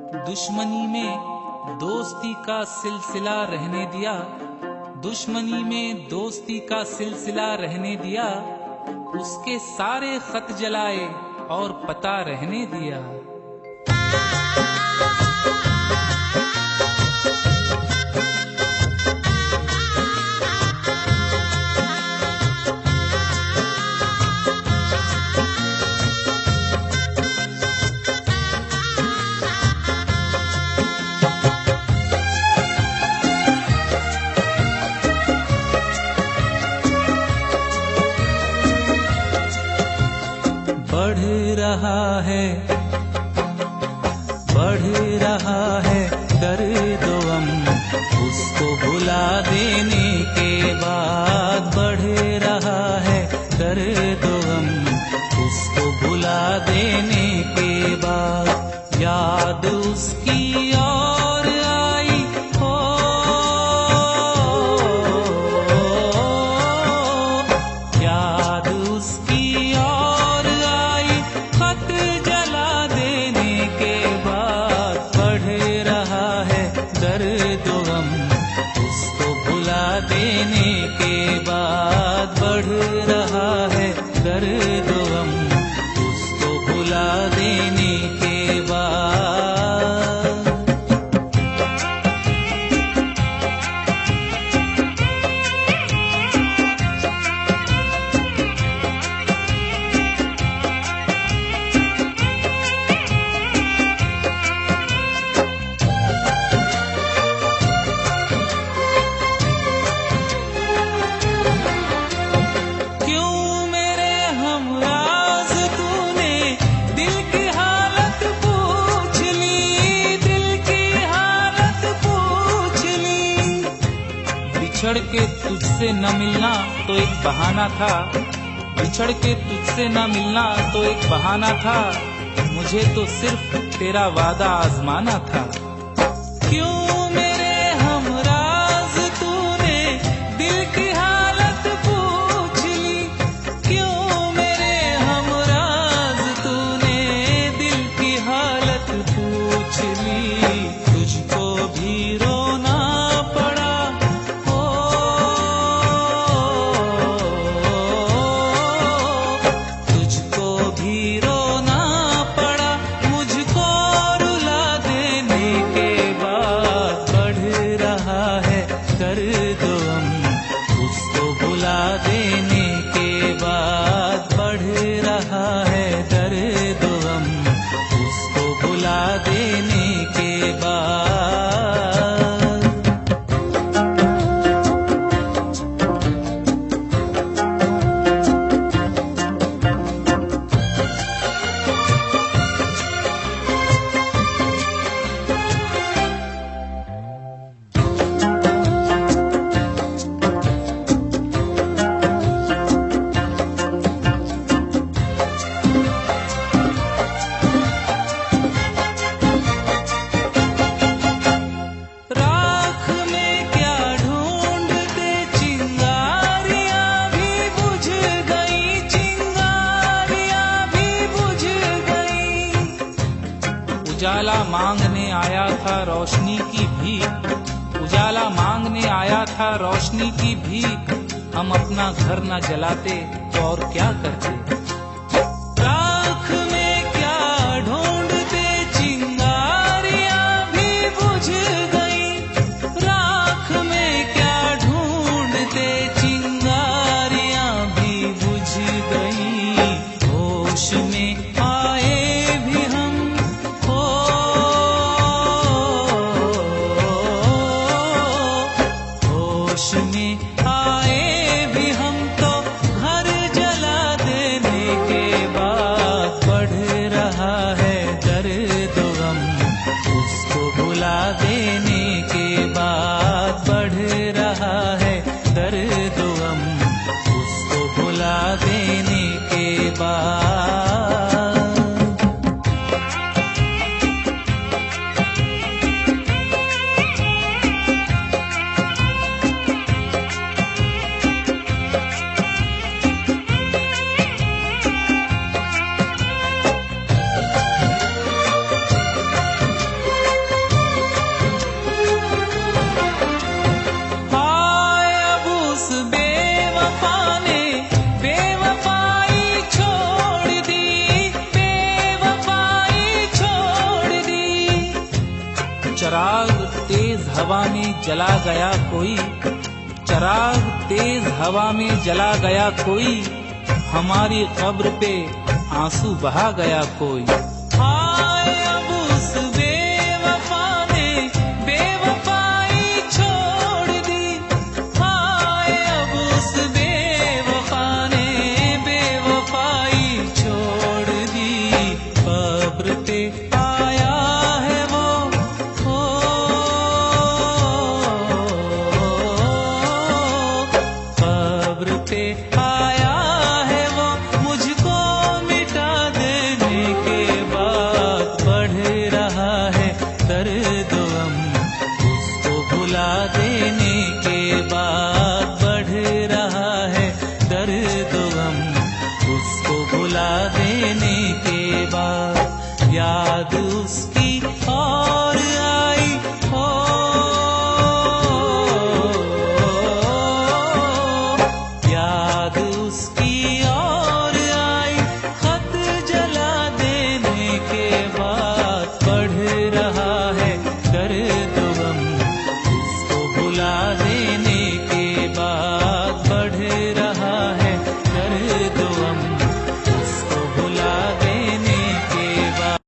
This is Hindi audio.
दुश्मनी में दोस्ती का सिलसिला रहने दिया, दुश्मनी में दोस्ती का सिलसिला रहने दिया, उसके सारे खत जलाए और पता रहने दिया। बढ़ रहा है दर्द गम, उसको भुला देने के बाद। बढ़ रहा है दर्द गम, उसको भुला देने के बाद। याद उसकी और आई हो, याद उसकी देने के बाद। बढ़ रहा है दर्द गम, उसको भुला देने के बाद। बिछड़ के तुझसे न मिलना तो एक बहाना था, बिछड़ के तुझसे न मिलना तो एक बहाना था, मुझे तो सिर्फ तेरा वादा आजमाना था। क्यों मेरे हमराज तूने दिल की हालत पूछ ली, क्यों मेरे हमराज तूने दिल की हालत पूछ ली। तुझको भी रोना देने के बाद। बढ़ रहा है दर्द गम, उसको भुला देने के बाद। उजाला मांगने आया था रोशनी की भीख, उजाला मांगने आया था रोशनी की भीख। हम अपना घर न जलाते तो और क्या करते। राख में क्या ढूंढते चिंगारियां भी बुझ गई, राख में क्या ढूंढते चिंगारियां भी बुझ गई। होश में आए भी हम, होश में आए भी हम तो घर जला देने चिराग तेज हवा में जला गया कोई, चिराग तेज हवा में जला गया कोई, हमारी कब्र पे आंसू बहा गया कोई। हाय अब उस बेवफा ने बेवफाई छोड़ दी, हाय अब उस बेवफा ने बेवफाई छोड़ दी। कब्र पे आया है वो, कब्र पे आया है वो, मुझको मिटा देने के बाद बढ़ रहा है दर्द गम, उसको भुला देने के बाद बढ़ रहा है दर्द गम, उसको भुला देने के बाद याद उसकी